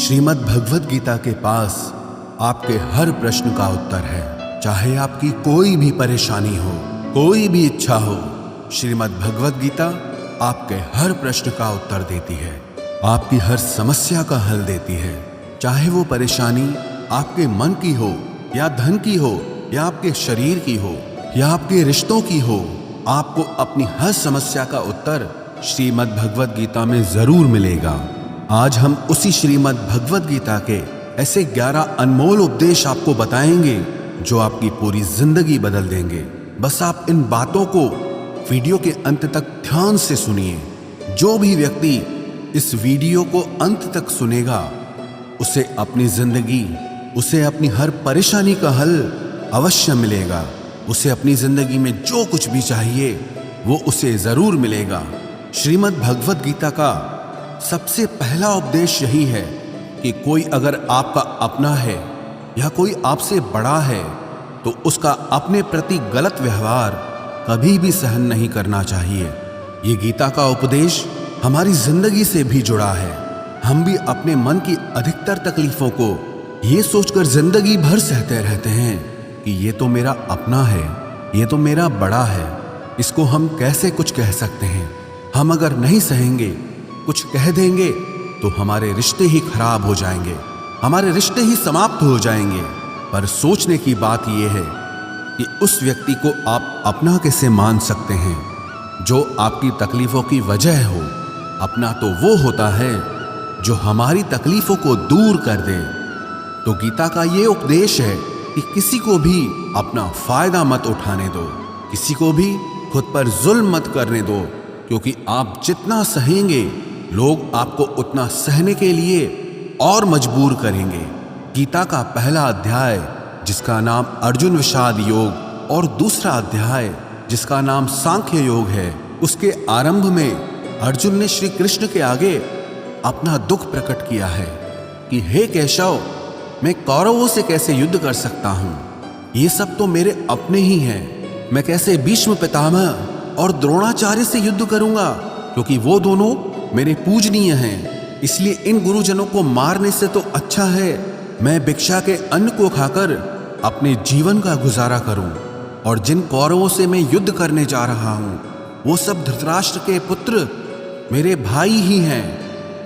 श्रीमद् भगवद गीता के पास आपके हर प्रश्न का उत्तर है। चाहे आपकी कोई भी परेशानी हो, कोई भी इच्छा हो, श्रीमद् भगवद गीता आपके हर प्रश्न का उत्तर देती है, आपकी हर समस्या का हल देती है। चाहे वो परेशानी आपके मन की हो या धन की हो या आपके शरीर की हो या आपके रिश्तों की हो, आपको अपनी हर समस्या का उत्तर श्रीमद् भगवद गीता में जरूर मिलेगा। आज हम उसी श्रीमद् भगवद गीता के ऐसे 11 अनमोल उपदेश आपको बताएंगे जो आपकी पूरी जिंदगी बदल देंगे। बस आप इन बातों को वीडियो के अंत तक ध्यान से सुनिए। जो भी व्यक्ति इस वीडियो को अंत तक सुनेगा उसे अपनी जिंदगी, उसे अपनी हर परेशानी का हल अवश्य मिलेगा। उसे अपनी जिंदगी में जो कुछ भी चाहिए वो उसे जरूर मिलेगा। श्रीमद् भगवद गीता का सबसे पहला उपदेश यही है कि कोई अगर आपका अपना है या कोई आपसे बड़ा है तो उसका अपने प्रति गलत व्यवहार कभी भी सहन नहीं करना चाहिए। ये गीता का उपदेश हमारी जिंदगी से भी जुड़ा है। हम भी अपने मन की अधिकतर तकलीफों को ये सोचकर जिंदगी भर सहते रहते हैं कि ये तो मेरा अपना है, ये तो मेरा बड़ा है, इसको हम कैसे कुछ कह सकते हैं। हम अगर नहीं सहेंगे, कुछ कह देंगे तो हमारे रिश्ते ही खराब हो जाएंगे, हमारे रिश्ते ही समाप्त हो जाएंगे। पर सोचने की बात यह है कि उस व्यक्ति को आप अपना कैसे मान सकते हैं जो आपकी तकलीफों की वजह हो। अपना तो वो होता है जो हमारी तकलीफों को दूर कर दे। तो गीता का ये उपदेश है कि किसी को भी अपना फायदा मत उठाने दो, किसी को भी खुद पर जुल्म मत करने दो, क्योंकि आप जितना सहेंगे लोग आपको उतना सहने के लिए और मजबूर करेंगे। गीता का पहला अध्याय जिसका नाम अर्जुन विषाद योग और दूसरा अध्याय जिसका नाम सांख्य योग है, उसके आरंभ में अर्जुन ने श्री कृष्ण के आगे अपना दुख प्रकट किया है कि हे केशव, मैं कौरवों से कैसे युद्ध कर सकता हूं? ये सब तो मेरे अपने ही हैं। मैं कैसे भीष्म पितामह और द्रोणाचार्य से युद्ध करूंगा, क्योंकि वो दोनों मेरे पूजनीय हैं। इसलिए इन गुरुजनों को मारने से तो अच्छा है मैं भिक्षा के अन्न को खाकर अपने जीवन का गुजारा करूं। और जिन कौरवों से मैं युद्ध करने जा रहा हूं वो सब धृतराष्ट्र के पुत्र मेरे भाई ही हैं,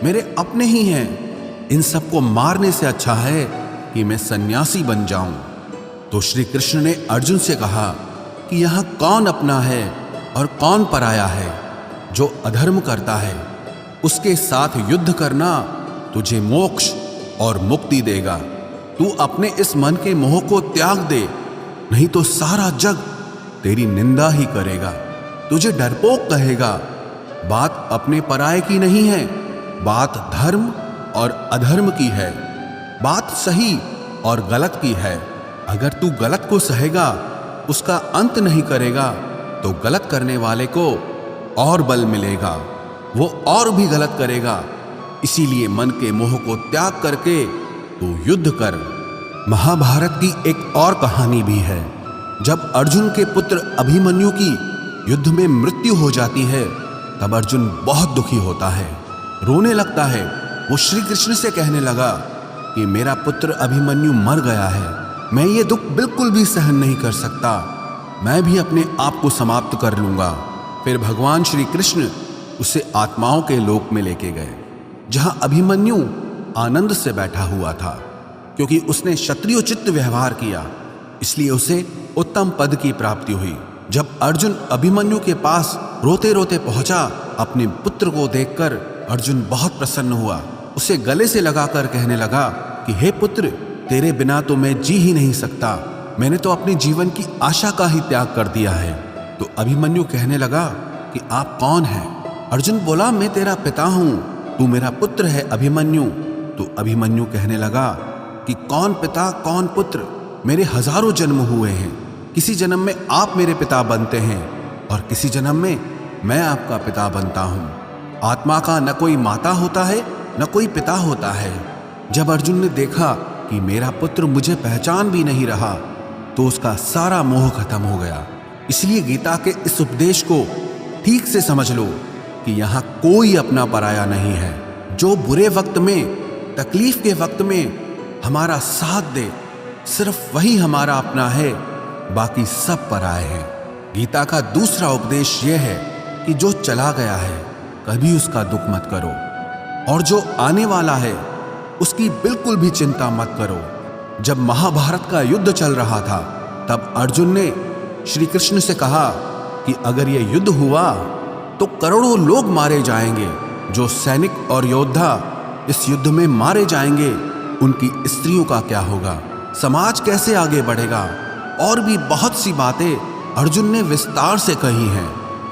मेरे अपने ही हैं। इन सबको मारने से अच्छा है कि मैं सन्यासी बन जाऊं। तो श्री कृष्ण ने अर्जुन से कहा कि यहां कौन अपना है और कौन पराया है। जो अधर्म करता है उसके साथ युद्ध करना तुझे मोक्ष और मुक्ति देगा। तू अपने इस मन के मोह को त्याग दे, नहीं तो सारा जग तेरी निंदा ही करेगा, तुझे डरपोक कहेगा। बात अपने पराये की नहीं है, बात धर्म और अधर्म की है, बात सही और गलत की है। अगर तू गलत को सहेगा, उसका अंत नहीं करेगा, तो गलत करने वाले को और बल मिलेगा, वो और भी गलत करेगा। इसीलिए मन के मोह को त्याग करके तू युद्ध कर। महाभारत की एक और कहानी भी है। जब अर्जुन के पुत्र अभिमन्यु की युद्ध में मृत्यु हो जाती है तब अर्जुन बहुत दुखी होता है, रोने लगता है। वो श्री कृष्ण से कहने लगा कि मेरा पुत्र अभिमन्यु मर गया है, मैं ये दुख बिल्कुल भी सहन नहीं कर सकता, मैं भी अपने आप को समाप्त कर लूंगा। फिर भगवान श्री कृष्ण उसे आत्माओं के लोक में लेके गए, जहां अभिमन्यु आनंद से बैठा हुआ था, क्योंकि उसने क्षत्रियोचित व्यवहार किया, इसलिए उसे उत्तम पद की प्राप्ति हुई। जब अर्जुन अभिमन्यु के पास रोते रोते पहुंचा, अपने पुत्र को देखकर अर्जुन बहुत प्रसन्न हुआ। उसे गले से लगाकर कहने लगा कि हे पुत्र, तेरे बिना तो मैं जी ही नहीं सकता, मैंने तो अपने जीवन की आशा का ही त्याग कर दिया है। तो अभिमन्यु कहने लगा कि आप कौन हैं? अर्जुन बोला, मैं तेरा पिता हूं, तू मेरा पुत्र है अभिमन्यु। तो अभिमन्यु कहने लगा कि कौन पिता कौन पुत्र, मेरे हजारों जन्म हुए हैं, किसी जन्म में आप मेरे पिता बनते हैं और किसी जन्म में मैं आपका पिता बनता हूं। आत्मा का न कोई माता होता है न कोई पिता होता है। जब अर्जुन ने देखा कि मेरा पुत्र मुझे पहचान भी नहीं रहा तो उसका सारा मोह खत्म हो गया। इसलिए गीता के इस उपदेश को ठीक से समझ लो कि यहां कोई अपना पराया नहीं है। जो बुरे वक्त में तकलीफ के वक्त में हमारा साथ दे, सिर्फ वही हमारा अपना है, बाकी सब पराए हैं। गीता का दूसरा उपदेश यह है कि जो चला गया है कभी उसका दुख मत करो, और जो आने वाला है उसकी बिल्कुल भी चिंता मत करो। जब महाभारत का युद्ध चल रहा था तब अर्जुन ने श्री कृष्ण से कहा कि अगर यह युद्ध हुआ तो करोड़ों लोग मारे जाएंगे। जो सैनिक और योद्धा इस युद्ध में मारे जाएंगे उनकी स्त्रियों का क्या होगा, समाज कैसे आगे बढ़ेगा। और भी बहुत सी बातें अर्जुन ने विस्तार से कही हैं।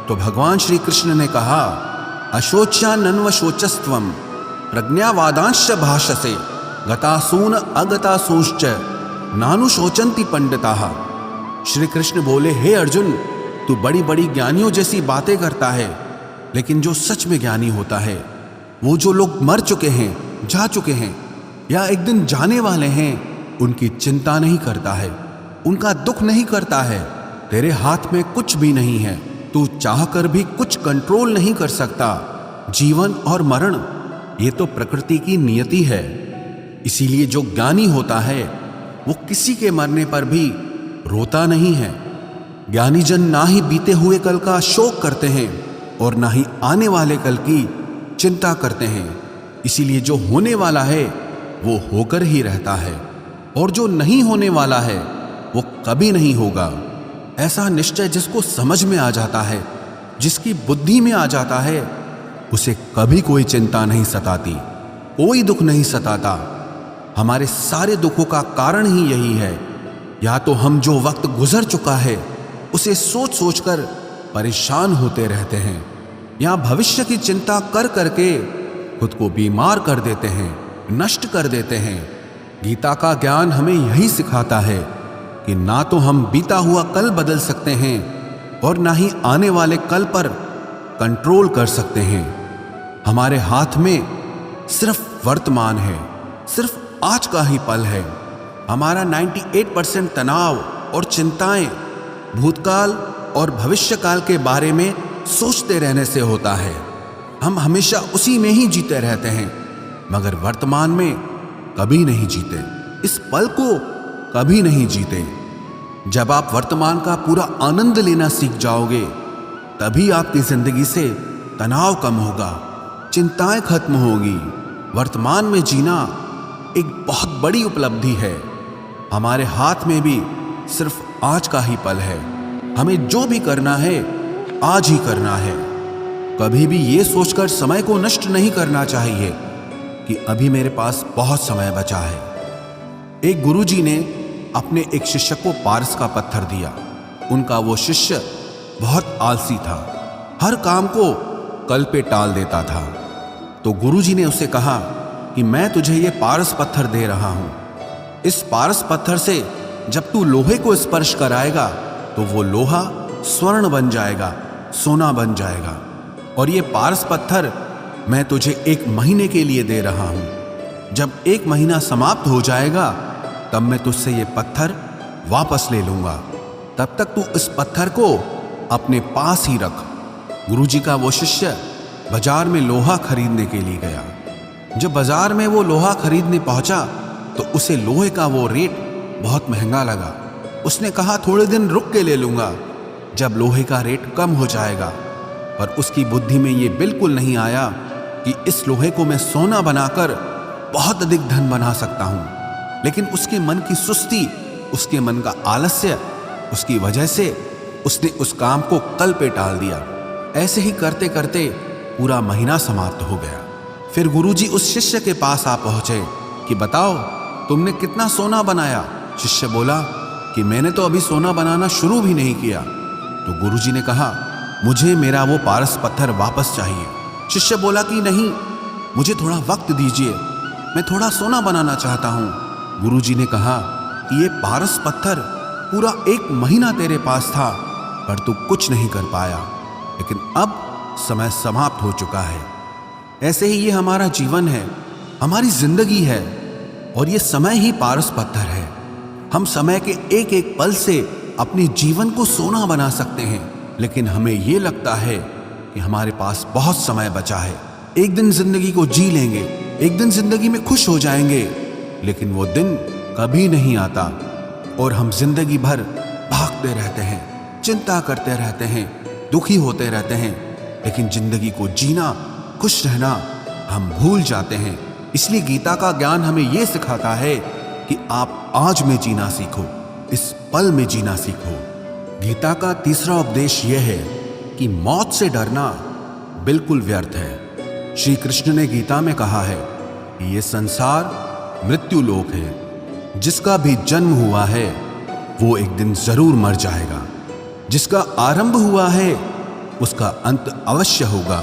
तो भगवान श्री कृष्ण ने कहा, अशोच्यानन्व शोचस्त्वम प्रज्ञावादांश भाषसे गतासून अगतासूंश्च नानुशोचन्ति पंडिताः। श्री कृष्ण बोले, हे अर्जुन, तू बड़ी बड़ी ज्ञानियों जैसी बातें करता है, लेकिन जो सच में ज्ञानी होता है, वो जो लोग मर चुके हैं, जा चुके हैं या एक दिन जाने वाले हैं, उनकी चिंता नहीं करता है, उनका दुख नहीं करता है। तेरे हाथ में कुछ भी नहीं है, तू चाहकर भी कुछ कंट्रोल नहीं कर सकता। जीवन और मरण ये तो प्रकृति की नियति है। इसीलिए जो ज्ञानी होता है वो किसी के मरने पर भी रोता नहीं है। ज्ञानी जन ना ही बीते हुए कल का शोक करते हैं और ना ही आने वाले कल की चिंता करते हैं। इसीलिए जो होने वाला है वो होकर ही रहता है, और जो नहीं होने वाला है वो कभी नहीं होगा। ऐसा निश्चय जिसको समझ में आ जाता है, जिसकी बुद्धि में आ जाता है, उसे कभी कोई चिंता नहीं सताती, कोई दुख नहीं सताता। हमारे सारे दुखों का कारण ही यही है। या तो हम जो वक्त गुजर चुका है उसे सोच सोचकर परेशान होते रहते हैं, या भविष्य की चिंता कर करके खुद को बीमार कर देते हैं, नष्ट कर देते हैं। गीता का ज्ञान हमें यही सिखाता है कि ना तो हम बीता हुआ कल बदल सकते हैं और ना ही आने वाले कल पर कंट्रोल कर सकते हैं। हमारे हाथ में सिर्फ वर्तमान है, सिर्फ आज का ही पल है। हमारा 98% तनाव और चिंताएं भूतकाल और भविष्यकाल के बारे में सोचते रहने से होता है। हम हमेशा उसी में ही जीते रहते हैं, मगर वर्तमान में कभी नहीं जीते, इस पल को कभी नहीं जीते। जब आप वर्तमान का पूरा आनंद लेना सीख जाओगे, तभी आपकी जिंदगी से तनाव कम होगा, चिंताएं खत्म होगी। वर्तमान में जीना एक बहुत बड़ी उपलब्धि है। हमारे हाथ में भी सिर्फ आज का ही पल है। हमें जो भी करना है आज ही करना है। कभी भी ये सोचकर समय को नष्ट नहीं करना चाहिए कि अभी मेरे पास बहुत समय बचा है। एक गुरुजी ने अपने एक शिष्य को पारस का पत्थर दिया। उनका वो शिष्य बहुत आलसी था, हर काम को कल पे टाल देता था। तो गुरुजी ने उसे कहा कि मैं तुझे ये पारस पत्थर दे रहा हूं। इस पारस पत्थर से जब तू लोहे को स्पर्श कराएगा तो वो लोहा स्वर्ण बन जाएगा, सोना बन जाएगा। और ये पारस पत्थर मैं तुझे 1 महीने के लिए दे रहा हूं। जब 1 महीना समाप्त हो जाएगा तब मैं तुझसे ये पत्थर वापस ले लूंगा। तब तक तू इस पत्थर को अपने पास ही रख। गुरुजी का वो शिष्य बाजार में लोहा खरीदने के लिए गया। जब बाजार में वो लोहा खरीदने पहुंचा तो उसे लोहे का वो रेट बहुत महंगा लगा। उसने कहा थोड़े दिन रुक के ले लूंगा, जब लोहे का रेट कम हो जाएगा। पर उसकी बुद्धि में ये बिल्कुल नहीं आया कि इस लोहे को मैं सोना बनाकर बहुत अधिक धन बना सकता हूं। लेकिन उसके मन की सुस्ती, उसके मन का आलस्य, उसकी वजह से उसने उस काम को कल पे टाल दिया। ऐसे ही करते करते पूरा महीना समाप्त हो गया। फिर गुरुजी उस शिष्य के पास आ पहुंचे कि बताओ तुमने कितना सोना बनाया। शिष्य बोला कि मैंने तो अभी सोना बनाना शुरू भी नहीं किया। तो गुरुजी ने कहा मुझे मेरा वो पारस पत्थर वापस चाहिए। शिष्य बोला कि नहीं, मुझे थोड़ा वक्त दीजिए, मैं थोड़ा सोना बनाना चाहता हूँ। गुरुजी ने कहा कि ये पारस पत्थर पूरा 1 महीना तेरे पास था, पर तू कुछ नहीं कर पाया, लेकिन अब समय समाप्त हो चुका है। ऐसे ही ये हमारा जीवन है, हमारी जिंदगी है, और ये समय ही पारस पत्थर है। हम समय के एक एक पल से अपने जीवन को सोना बना सकते हैं, लेकिन हमें ये लगता है कि हमारे पास बहुत समय बचा है, एक दिन जिंदगी को जी लेंगे, एक दिन जिंदगी में खुश हो जाएंगे, लेकिन वो दिन कभी नहीं आता और हम जिंदगी भर भागते रहते हैं, चिंता करते रहते हैं, दुखी होते रहते हैं, लेकिन जिंदगी को जीना, खुश रहना हम भूल जाते हैं। इसलिए गीता का ज्ञान हमें यह सिखाता है कि आप आज में जीना सीखो, इस पल में जीना सीखो। गीता का तीसरा उपदेश यह है कि मौत से डरना बिल्कुल व्यर्थ है। श्री कृष्ण ने गीता में कहा है कि यह संसार मृत्यु लोक है। जिसका भी जन्म हुआ है वो एक दिन जरूर मर जाएगा। जिसका आरंभ हुआ है उसका अंत अवश्य होगा।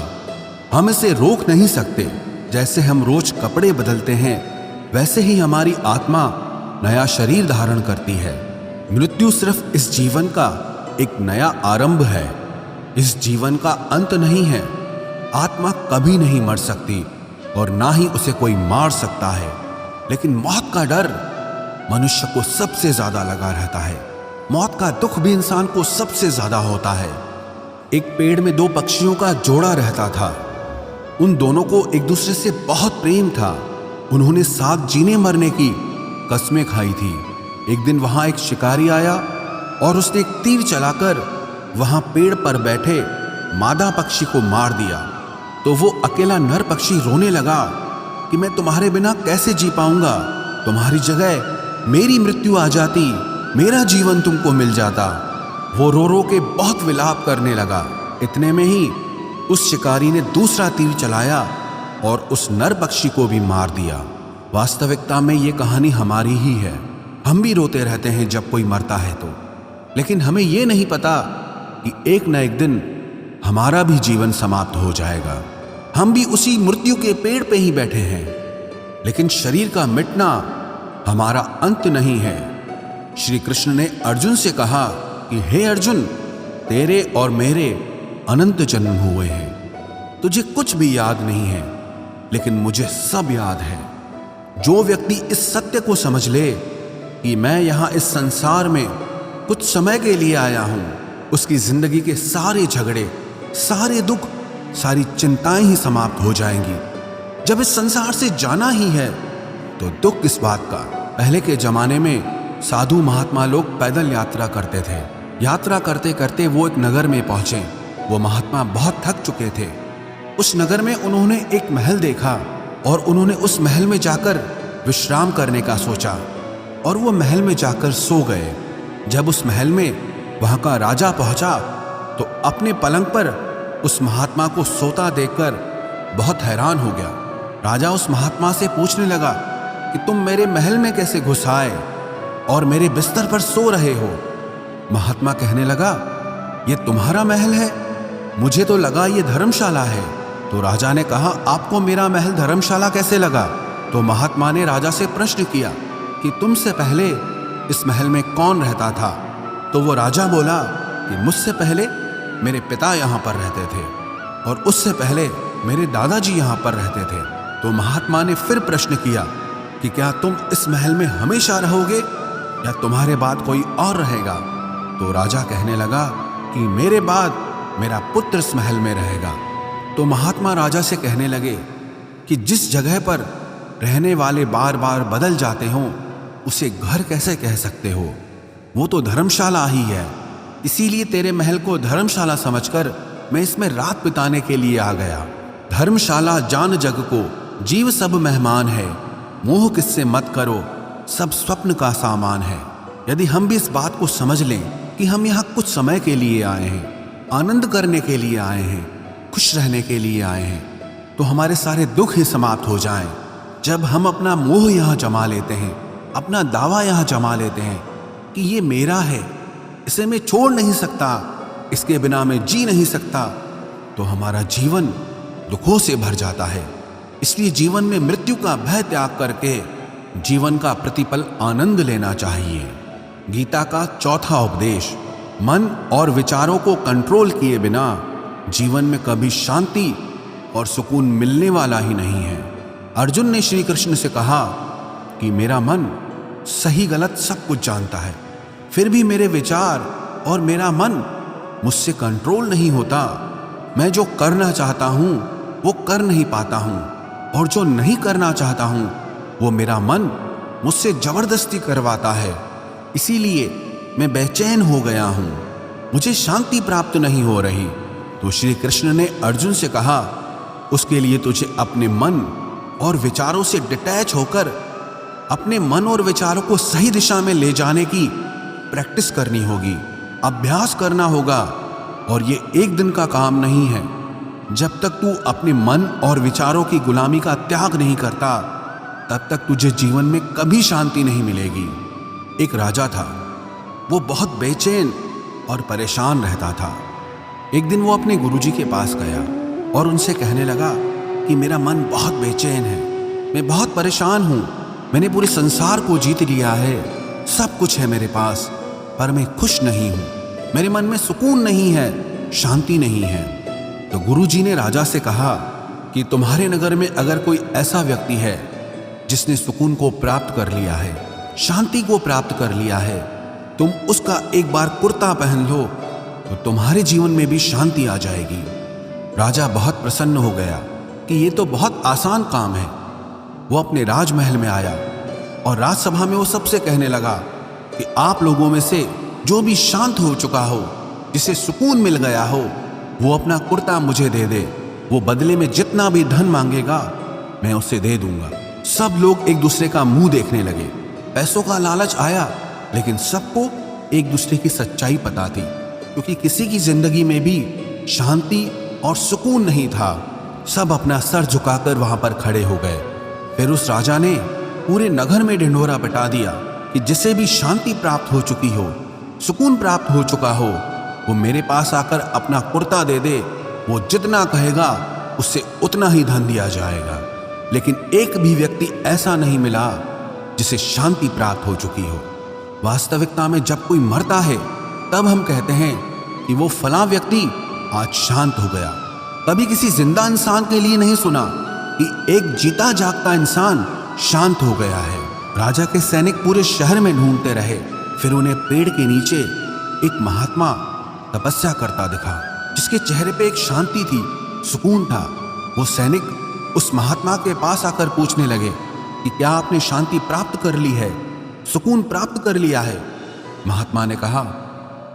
हम इसे रोक नहीं सकते। जैसे हम रोज कपड़े बदलते हैं, वैसे ही हमारी आत्मा नया शरीर धारण करती है। मृत्यु सिर्फ इस जीवन का एक नया आरंभ है, इस जीवन का अंत नहीं है। आत्मा कभी नहीं मर सकती और ना ही उसे कोई मार सकता है, लेकिन मौत का डर मनुष्य को सबसे ज्यादा लगा रहता है। मौत का दुख भी इंसान को सबसे ज्यादा होता है। एक पेड़ में दो पक्षियों का जोड़ा रहता था। उन दोनों को एक दूसरे से बहुत प्रेम था। उन्होंने साथ जीने मरने की कस्में खाई थी। एक दिन वहां एक शिकारी आया और उसने एक तीर चलाकर वहां पेड़ पर बैठे मादा पक्षी को मार दिया। तो वो अकेला नर पक्षी रोने लगा कि मैं तुम्हारे बिना कैसे जी पाऊंगा। तुम्हारी जगह मेरी मृत्यु आ जाती, मेरा जीवन तुमको मिल जाता। वो रो रो के बहुत विलाप करने लगा। इतने में ही उस शिकारी ने दूसरा तीर चलाया और उस नर पक्षी को भी मार दिया। वास्तविकता में ये कहानी हमारी ही है। हम भी रोते रहते हैं जब कोई मरता है तो, लेकिन हमें ये नहीं पता कि एक न एक दिन हमारा भी जीवन समाप्त हो जाएगा। हम भी उसी मृत्यु के पेड़ पे ही बैठे हैं, लेकिन शरीर का मिटना हमारा अंत नहीं है। श्री कृष्ण ने अर्जुन से कहा कि हे अर्जुन, तेरे और मेरे अनंत जन्म हुए हैं। तुझे कुछ भी याद नहीं है, लेकिन मुझे सब याद है। जो व्यक्ति इस सत्य को समझ ले कि मैं यहां इस संसार में कुछ समय के लिए आया हूं, उसकी जिंदगी के सारे झगड़े, सारे दुख, सारी चिंताएं ही समाप्त हो जाएंगी। जब इस संसार से जाना ही है तो दुख किस बात का। पहले के जमाने में साधु महात्मा लोग पैदल यात्रा करते थे। यात्रा करते करते वो एक नगर में पहुंचे। वो महात्मा बहुत थक चुके थे। उस नगर में उन्होंने एक महल देखा और उन्होंने उस महल में जाकर विश्राम करने का सोचा और वो महल में जाकर सो गए। जब उस महल में वहां का राजा पहुंचा तो अपने पलंग पर उस महात्मा को सोता देखकर बहुत हैरान हो गया। राजा उस महात्मा से पूछने लगा कि तुम मेरे महल में कैसे घुस आए और मेरे बिस्तर पर सो रहे हो। महात्मा कहने लगा, ये तुम्हारा महल है? मुझे तो लगा ये धर्मशाला है। तो राजा ने कहा, आपको मेरा महल धर्मशाला कैसे लगा? तो महात्मा ने राजा से प्रश्न किया कि तुमसे पहले इस महल में कौन रहता था? तो वो राजा बोला कि मुझसे पहले मेरे पिता यहाँ पर रहते थे और उससे पहले मेरे दादाजी यहाँ पर रहते थे। तो महात्मा ने फिर प्रश्न किया कि क्या तुम इस महल में हमेशा रहोगे या तुम्हारे बाद कोई और रहेगा? तो राजा कहने लगा कि मेरे बाद मेरा पुत्र इस महल में रहेगा। तो महात्मा राजा से कहने लगे कि जिस जगह पर रहने वाले बार बार बदल जाते हों उसे घर कैसे कह सकते हो? वो तो धर्मशाला ही है। इसीलिए तेरे महल को धर्मशाला समझकर मैं इसमें रात बिताने के लिए आ गया। धर्मशाला जान जग को, जीव सब मेहमान है। मोह किससे मत करो, सब स्वप्न का सामान है। यदि हम भी इस बात को समझ लें कि हम यहाँ कुछ समय के लिए आए हैं, आनंद करने के लिए आए हैं, खुश रहने के लिए आए हैं, तो हमारे सारे दुख ही समाप्त हो जाएं। जब हम अपना मोह यहाँ जमा लेते हैं, अपना दावा यहाँ जमा लेते हैं कि ये मेरा है, इसे मैं छोड़ नहीं सकता, इसके बिना मैं जी नहीं सकता, तो हमारा जीवन दुखों से भर जाता है। इसलिए जीवन में मृत्यु का भय त्याग करके जीवन का प्रतिपल आनंद लेना चाहिए। गीता का चौथा उपदेश, मन और विचारों को कंट्रोल किए बिना जीवन में कभी शांति और सुकून मिलने वाला ही नहीं है। अर्जुन ने श्री कृष्ण से कहा कि मेरा मन सही गलत सब कुछ जानता है, फिर भी मेरे विचार और मेरा मन मुझसे कंट्रोल नहीं होता। मैं जो करना चाहता हूं वो कर नहीं पाता हूं। और जो नहीं करना चाहता हूं वो मेरा मन मुझसे जबरदस्ती करवाता है। इसीलिए मैं बेचैन हो गया हूं, मुझे शांति प्राप्त नहीं हो रही। तो श्री कृष्ण ने अर्जुन से कहा, उसके लिए तुझे अपने मन और विचारों से डिटैच होकर अपने मन और विचारों को सही दिशा में ले जाने की प्रैक्टिस करनी होगी, अभ्यास करना होगा। और ये एक दिन का काम नहीं है। जब तक तू अपने मन और विचारों की गुलामी का त्याग नहीं करता, तब तक तुझे जीवन में कभी शांति नहीं मिलेगी। एक राजा था, वो बहुत बेचैन और परेशान रहता था। एक दिन वो अपने गुरुजी के पास गया और उनसे कहने लगा कि मेरा मन बहुत बेचैन है, मैं बहुत परेशान हूँ, मैंने पूरे संसार को जीत लिया है, सब कुछ है मेरे पास, पर मैं खुश नहीं हूँ, मेरे मन में सुकून नहीं है, शांति नहीं है। तो गुरुजी ने राजा से कहा कि तुम्हारे नगर में अगर कोई ऐसा व्यक्ति है जिसने सुकून को प्राप्त कर लिया है, शांति को प्राप्त कर लिया है, तुम उसका एक बार कुर्ता पहन लो तो तुम्हारे जीवन में भी शांति आ जाएगी। राजा बहुत प्रसन्न हो गया कि ये तो बहुत आसान काम है। वो अपने राजमहल में आया और राजसभा में वो सबसे कहने लगा कि आप लोगों में से जो भी शांत हो चुका हो, जिसे सुकून मिल गया हो, वो अपना कुर्ता मुझे दे दे। वो बदले में जितना भी धन मांगेगा मैं उसे दे दूंगा। सब लोग एक दूसरे का मुंह देखने लगे। पैसों का लालच आया, लेकिन सबको एक दूसरे की सच्चाई पता थी, क्योंकि किसी की जिंदगी में भी शांति और सुकून नहीं था। सब अपना सर झुकाकर वहां पर खड़े हो गए। फिर उस राजा ने पूरे नगर में ढिंढोरा पिटा दिया कि जिसे भी शांति प्राप्त हो चुकी हो, सुकून प्राप्त हो चुका हो, वो मेरे पास आकर अपना कुर्ता दे दे। वो जितना कहेगा उससे उतना ही धन दिया जाएगा। लेकिन एक भी व्यक्ति ऐसा नहीं मिला जिसे शांति प्राप्त हो चुकी हो। वास्तविकता में जब कोई मरता है तब हम कहते हैं कि वो फलां व्यक्ति आज शांत हो गया। कभी किसी जिंदा इंसान के लिए नहीं सुना कि एक जीता जागता इंसान शांत हो गया है। राजा के सैनिक पूरे शहर में ढूंढते रहे, फिर उन्हें पेड़ के नीचे एक महात्मा तपस्या करता दिखा, जिसके चेहरे पे एक शांति थी, सुकून था। वो सैनिक उस महात्मा के पास आकर पूछने लगे कि क्या आपने शांति प्राप्त कर ली है, सुकून प्राप्त कर लिया है? महात्मा ने कहा,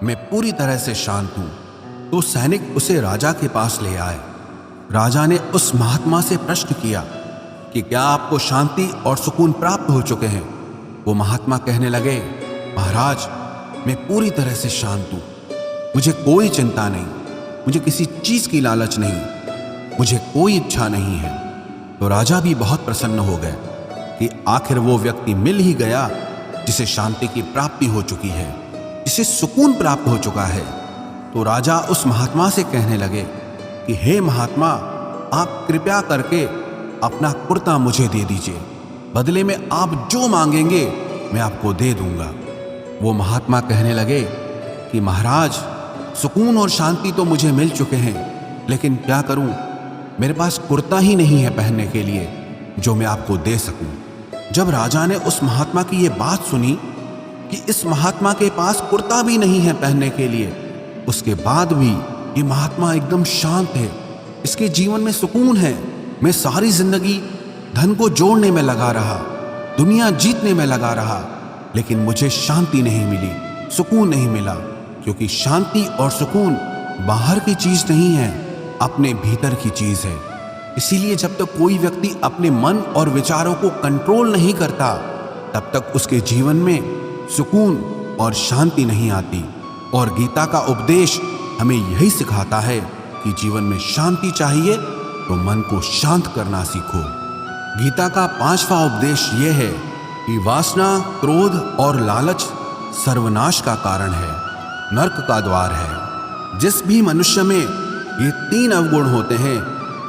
मैं पूरी तरह से शांत हूं। तो सैनिक उसे राजा के पास ले आए। राजा ने उस महात्मा से प्रश्न किया कि क्या आपको शांति और सुकून प्राप्त हो चुके हैं? वो महात्मा कहने लगे, महाराज, मैं पूरी तरह से शांत हूं, मुझे कोई चिंता नहीं, मुझे किसी चीज की लालच नहीं, मुझे कोई इच्छा नहीं है। तो राजा भी बहुत प्रसन्न हो गए कि आखिर वो व्यक्ति मिल ही गया जिसे शांति की प्राप्ति हो चुकी है, जिसे सुकून प्राप्त हो चुका है। तो राजा उस महात्मा से कहने लगे कि हे महात्मा, आप कृपया करके अपना कुर्ता मुझे दे दीजिए, बदले में आप जो मांगेंगे मैं आपको दे दूंगा। वो महात्मा कहने लगे कि महाराज, सुकून और शांति तो मुझे मिल चुके हैं, लेकिन क्या करूं, मेरे पास कुर्ता ही नहीं है पहनने के लिए जो मैं आपको दे सकूं। जब राजा ने उस महात्मा की ये बात सुनी कि इस महात्मा के पास कुर्ता भी नहीं है पहनने के लिए, उसके बाद भी ये महात्मा एकदम शांत है, इसके जीवन में सुकून है। मैं सारी जिंदगी धन को जोड़ने में लगा रहा, दुनिया जीतने में लगा रहा, लेकिन मुझे शांति नहीं मिली, सुकून नहीं मिला, क्योंकि शांति और सुकून बाहर की चीज नहीं है, अपने भीतर की चीज है। इसीलिए जब तक कोई व्यक्ति अपने मन और विचारों को कंट्रोल नहीं करता, तब तक उसके जीवन में सुकून और शांति नहीं आती। और गीता का उपदेश हमें यही सिखाता है कि जीवन में शांति चाहिए तो मन को शांत करना सीखो। गीता का 5वां उपदेश यह है कि वासना, क्रोध और लालच सर्वनाश का कारण है, नरक का द्वार है। जिस भी मनुष्य में ये 3 अवगुण होते हैं,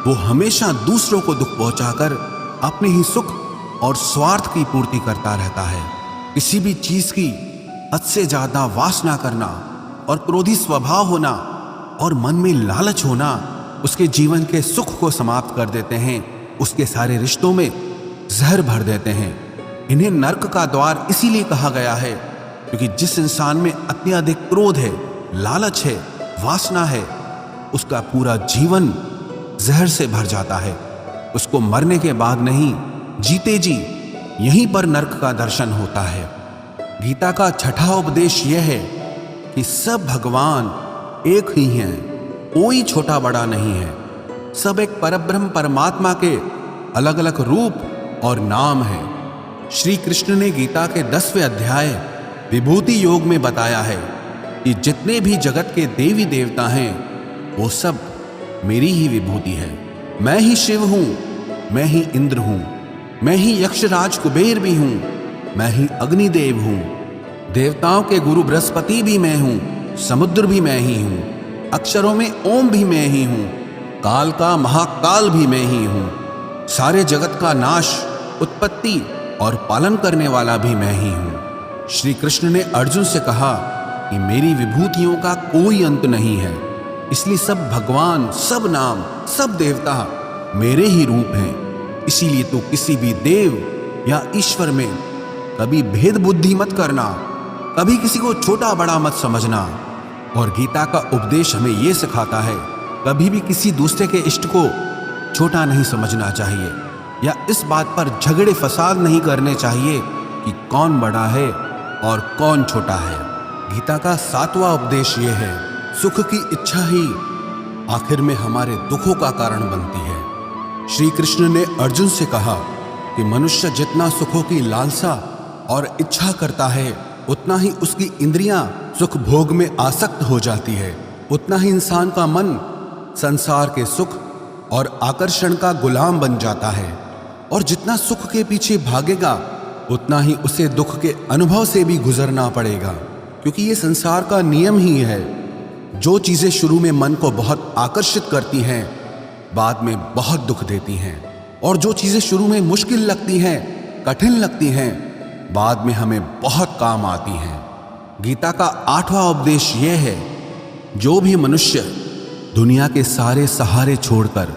वो हमेशा दूसरों को दुख पहुंचाकर अपने ही सुख और स्वार्थ की पूर्ति करता रहता है। किसी भी चीज की हद से ज्यादा वासना करना और क्रोधी स्वभाव होना और मन में लालच होना उसके जीवन के सुख को समाप्त कर देते हैं, उसके सारे रिश्तों में जहर भर देते हैं। इन्हें नरक का द्वार इसीलिए कहा गया है क्योंकि जिस इंसान में अत्यधिक क्रोध है, लालच है, वासना है, उसका पूरा जीवन जहर से भर जाता है। उसको मरने के बाद नहीं, जीते जी यहीं पर नरक का दर्शन होता है। गीता का छठा उपदेश यह है कि सब भगवान एक ही हैं, कोई छोटा बड़ा नहीं है। सब एक परब्रह्म परमात्मा के अलग अलग रूप और नाम हैं। श्री कृष्ण ने गीता के 10वें अध्याय विभूति योग में बताया है कि जितने भी जगत के देवी देवता हैं वो सब मेरी ही विभूति है। मैं ही शिव हूं, मैं ही इंद्र हूं, मैं ही यक्षराज कुबेर भी हूं, मैं ही अग्निदेव हूं, देवताओं के गुरु बृहस्पति भी मैं हूं, समुद्र भी मैं ही हूं, अक्षरों में ओम भी मैं ही हूं, काल का महाकाल भी मैं ही हूं, सारे जगत का नाश, उत्पत्ति और पालन करने वाला भी मैं ही हूं। श्री कृष्ण ने अर्जुन से कहा कि मेरी विभूतियों का कोई अंत नहीं है, इसलिए सब भगवान, सब नाम, सब देवता मेरे ही रूप हैं। इसीलिए तो किसी भी देव या ईश्वर में कभी भेद बुद्धि मत करना, कभी किसी को छोटा बड़ा मत समझना। और गीता का उपदेश हमें यह सिखाता है कभी भी किसी दूसरे के इष्ट को छोटा नहीं समझना चाहिए, या इस बात पर झगड़े फसाद नहीं करने चाहिए कि कौन बड़ा है और कौन छोटा है। गीता का 7वां उपदेश यह है, सुख की इच्छा ही आखिर में हमारे दुखों का कारण बनती है। श्री कृष्ण ने अर्जुन से कहा कि मनुष्य जितना सुखों की लालसा और इच्छा करता है उतना ही उसकी इंद्रियां सुख भोग में आसक्त हो जाती है, उतना ही इंसान का मन संसार के सुख और आकर्षण का गुलाम बन जाता है। और जितना सुख के पीछे भागेगा उतना ही उसे दुख के अनुभव से भी गुजरना पड़ेगा, क्योंकि ये संसार का नियम ही है। जो चीजें शुरू में मन को बहुत आकर्षित करती हैं बाद में बहुत दुख देती हैं, और जो चीजें शुरू में मुश्किल लगती हैं, कठिन लगती हैं, बाद में हमें बहुत काम आती हैं। गीता का 8वां उपदेश यह है, जो भी मनुष्य दुनिया के सारे सहारे छोड़कर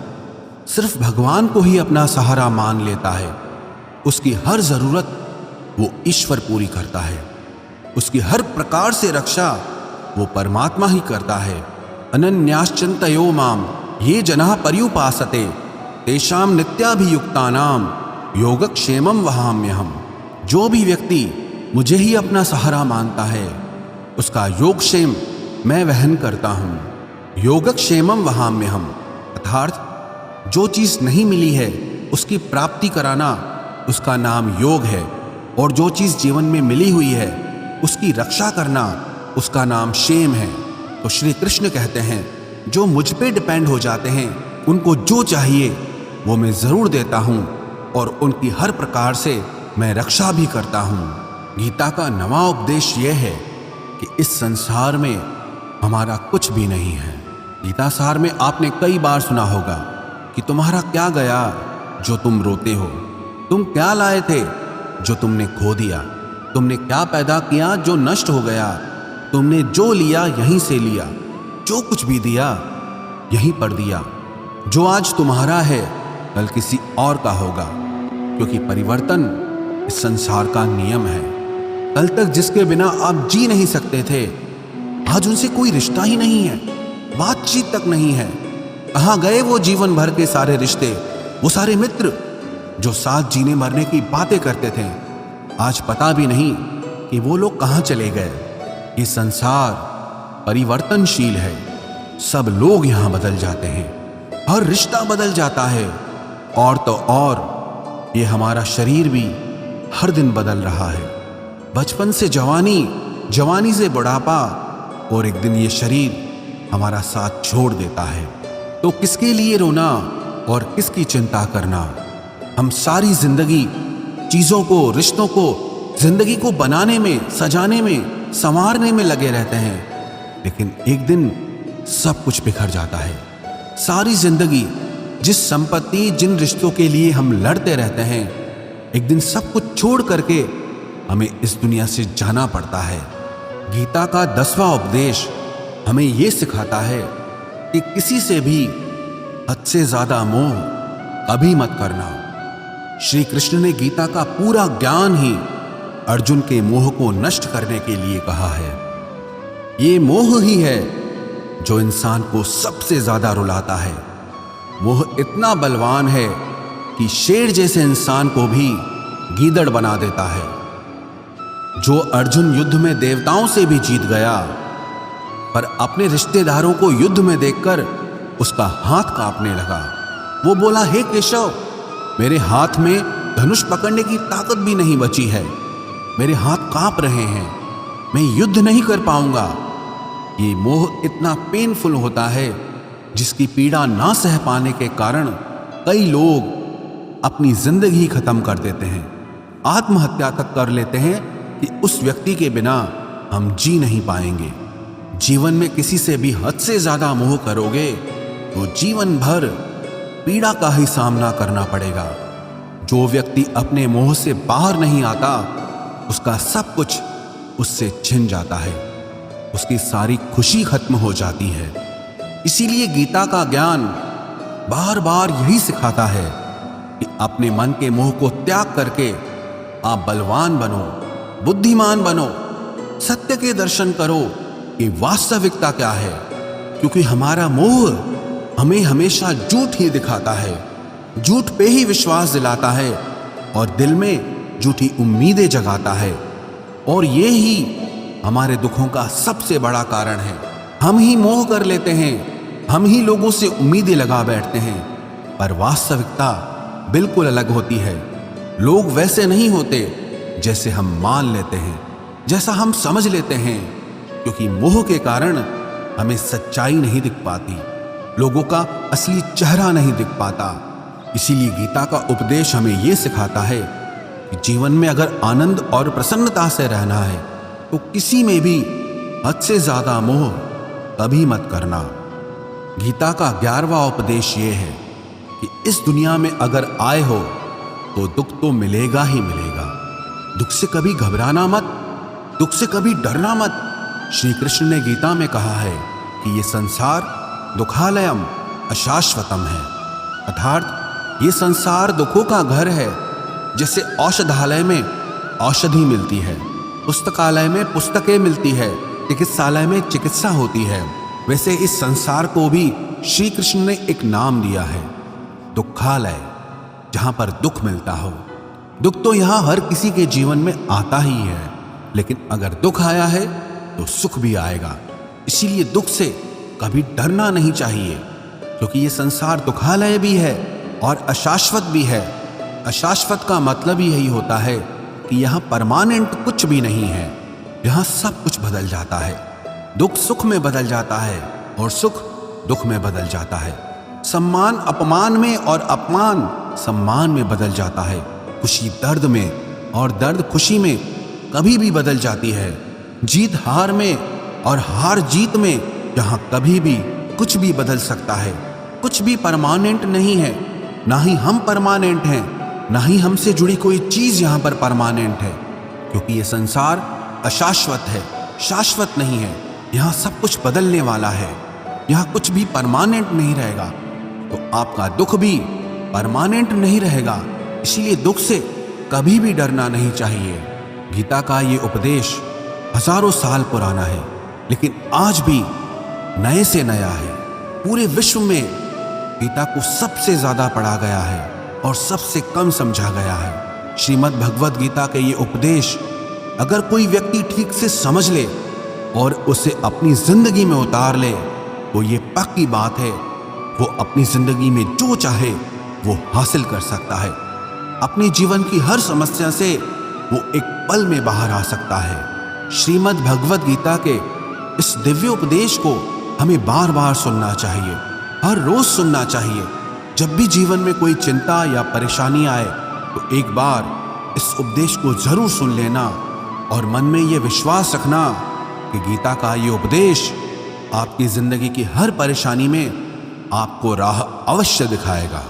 सिर्फ भगवान को ही अपना सहारा मान लेता है, उसकी हर जरूरत वो ईश्वर पूरी करता है। उसकी हर प्रकार से रक्षा वो परमात्मा ही करता है। अनन्याश्चिन्तयो माम ये जनाः पर्युपासते तेषां नित्याभियुक्तानां योगक्षेमं वहाम्यहम्। जो भी व्यक्ति मुझे ही अपना सहारा मानता है उसका योगक्षेम मैं वहन करता हूँ। योगक्षेमं वहाम्यहम् अर्थात जो चीज नहीं मिली है उसकी प्राप्ति कराना उसका नाम योग है, और जो चीज जीवन में मिली हुई है उसकी रक्षा करना उसका नाम क्षेम है। तो श्री कृष्ण कहते हैं जो मुझ पे डिपेंड हो जाते हैं उनको जो चाहिए वो मैं जरूर देता हूँ, और उनकी हर प्रकार से मैं रक्षा भी करता हूँ। गीता का 9वां उपदेश यह है कि इस संसार में हमारा कुछ भी नहीं है। गीता सार में आपने कई बार सुना होगा कि तुम्हारा क्या गया जो तुम रोते हो, तुम क्या लाए थे जो तुमने खो दिया, तुमने क्या पैदा किया जो नष्ट हो गया, तुमने जो लिया यहीं से लिया, जो कुछ भी दिया यहीं पर दिया। जो आज तुम्हारा है कल किसी और का होगा, क्योंकि परिवर्तन इस संसार का नियम है। कल तक जिसके बिना आप जी नहीं सकते थे आज उनसे कोई रिश्ता ही नहीं है, बातचीत तक नहीं है। कहाँ गए वो जीवन भर के सारे रिश्ते, वो सारे मित्र जो साथ जीने मरने की बातें करते थे, आज पता भी नहीं कि वो लोग कहाँ चले गए। ये संसार परिवर्तनशील है, सब लोग यहाँ बदल जाते हैं, हर रिश्ता बदल जाता है, और तो और ये हमारा शरीर भी हर दिन बदल रहा है। बचपन से जवानी, जवानी से बुढ़ापा, और एक दिन ये शरीर हमारा साथ छोड़ देता है। तो किसके लिए रोना और किसकी चिंता करना। हम सारी जिंदगी चीजों को, रिश्तों को, जिंदगी को बनाने में, सजाने में, संवारने में लगे रहते हैं, लेकिन एक दिन सब कुछ बिखर जाता है। सारी जिंदगी जिस संपत्ति, जिन रिश्तों के लिए हम लड़ते रहते हैं, एक दिन सब कुछ छोड़ करके हमें इस दुनिया से जाना पड़ता है। गीता का 10वां उपदेश हमें यह सिखाता है कि किसी से भी हद से ज्यादा मोह कभी मत करना। श्री कृष्ण ने गीता का पूरा ज्ञान ही अर्जुन के मोह को नष्ट करने के लिए कहा है। ये मोह ही है जो इंसान को सबसे ज्यादा रुलाता है। मोह इतना बलवान है कि शेर जैसे इंसान को भी गीदड़ बना देता है। जो अर्जुन युद्ध में देवताओं से भी जीत गया, पर अपने रिश्तेदारों को युद्ध में देखकर उसका हाथ कांपने लगा। वो बोला, हे केशव, मेरे हाथ में धनुष पकड़ने की ताकत भी नहीं बची है, मेरे हाथ कांप रहे हैं, मैं युद्ध नहीं कर पाऊंगा। ये मोह इतना पेनफुल होता है जिसकी पीड़ा ना सह पाने के कारण कई लोग अपनी जिंदगी खत्म कर देते हैं, आत्महत्या तक कर लेते हैं कि उस व्यक्ति के बिना हम जी नहीं पाएंगे। जीवन में किसी से भी हद से ज्यादा मोह करोगे तो जीवन भर पीड़ा का ही सामना करना पड़ेगा। जो व्यक्ति अपने मोह से बाहर नहीं आता, उसका सब कुछ उससे छिन जाता है, उसकी सारी खुशी खत्म हो जाती है। इसीलिए गीता का ज्ञान बार बार यही सिखाता है कि अपने मन के मोह को त्याग करके आप बलवान बनो, बुद्धिमान बनो, सत्य के दर्शन करो कि वास्तविकता क्या है। क्योंकि हमारा मोह हमें हमेशा झूठ ही दिखाता है, झूठ पे ही विश्वास दिलाता है और दिल में झूठी उम्मीदें जगाता है। और ये ही हमारे दुखों का सबसे बड़ा कारण है। हम ही मोह कर लेते हैं, हम ही लोगों से उम्मीदें लगा बैठते हैं, पर वास्तविकता बिल्कुल अलग होती है। लोग वैसे नहीं होते जैसे हम मान लेते हैं, जैसा हम समझ लेते हैं, क्योंकि मोह के कारण हमें सच्चाई नहीं दिख पाती, लोगों का असली चेहरा नहीं दिख पाता। इसीलिए गीता का उपदेश हमें यह सिखाता है कि जीवन में अगर आनंद और प्रसन्नता से रहना है तो किसी में भी हद से ज्यादा मोह कभी मत करना। गीता का 11वां उपदेश ये है कि इस दुनिया में अगर आए हो तो दुख तो मिलेगा ही मिलेगा। दुख से कभी घबराना मत, दुख से कभी डरना मत। श्री कृष्ण ने गीता में कहा है कि ये संसार दुखालयम अशाश्वतम है, अर्थात ये संसार दुखों का घर है। जैसे औषधालय में औषधि मिलती है, पुस्तकालय में पुस्तकें मिलती है, चिकित्सालय में चिकित्सा होती है, वैसे इस संसार को भी श्री कृष्ण ने एक नाम दिया है, दुखालय, जहां पर दुख मिलता हो। दुख तो यहां हर किसी के जीवन में आता ही है, लेकिन अगर दुख आया है तो सुख भी आएगा। इसीलिए दुख से कभी डरना नहीं चाहिए, क्योंकि ये संसार दुखालय भी है और अशाश्वत भी है। अशाश्वत का मतलब ही यही होता है कि यहाँ परमानेंट कुछ भी नहीं है, यहाँ सब कुछ बदल जाता है। दुख सुख में बदल जाता है और सुख दुख में बदल जाता है। सम्मान अपमान में और अपमान सम्मान में बदल जाता है। खुशी दर्द में और दर्द खुशी में कभी भी बदल जाती है। जीत हार में और हार जीत में यहाँ कभी भी कुछ भी बदल सकता है। कुछ भी परमानेंट नहीं है, ना ही हम परमानेंट हैं, ना ही हमसे जुड़ी कोई चीज यहाँ पर परमानेंट है, क्योंकि ये संसार अशाश्वत है, शाश्वत नहीं है। यहाँ सब कुछ बदलने वाला है, यहाँ कुछ भी परमानेंट नहीं रहेगा। तो आपका दुख भी परमानेंट नहीं रहेगा, इसीलिए दुख से कभी भी डरना नहीं चाहिए। गीता का ये उपदेश हजारों साल पुराना है, लेकिन आज भी नए से नया है। पूरे विश्व में गीता को सबसे ज्यादा पढ़ा गया है और सबसे कम समझा गया है। श्रीमद् भगवद गीता के ये उपदेश अगर कोई व्यक्ति ठीक से समझ ले और उसे अपनी जिंदगी में उतार ले तो ये पक्की बात है, वो अपनी जिंदगी में जो चाहे वो हासिल कर सकता है। अपने जीवन की हर समस्या से वो एक पल में बाहर आ सकता है। श्रीमद् भगवद गीता के इस दिव्य उपदेश को हमें बार बार सुनना चाहिए, हर रोज सुनना चाहिए। जब भी जीवन में कोई चिंता या परेशानी आए तो एक बार इस उपदेश को जरूर सुन लेना और मन में ये विश्वास रखना कि गीता का ये उपदेश आपकी जिंदगी की हर परेशानी में आपको राह अवश्य दिखाएगा।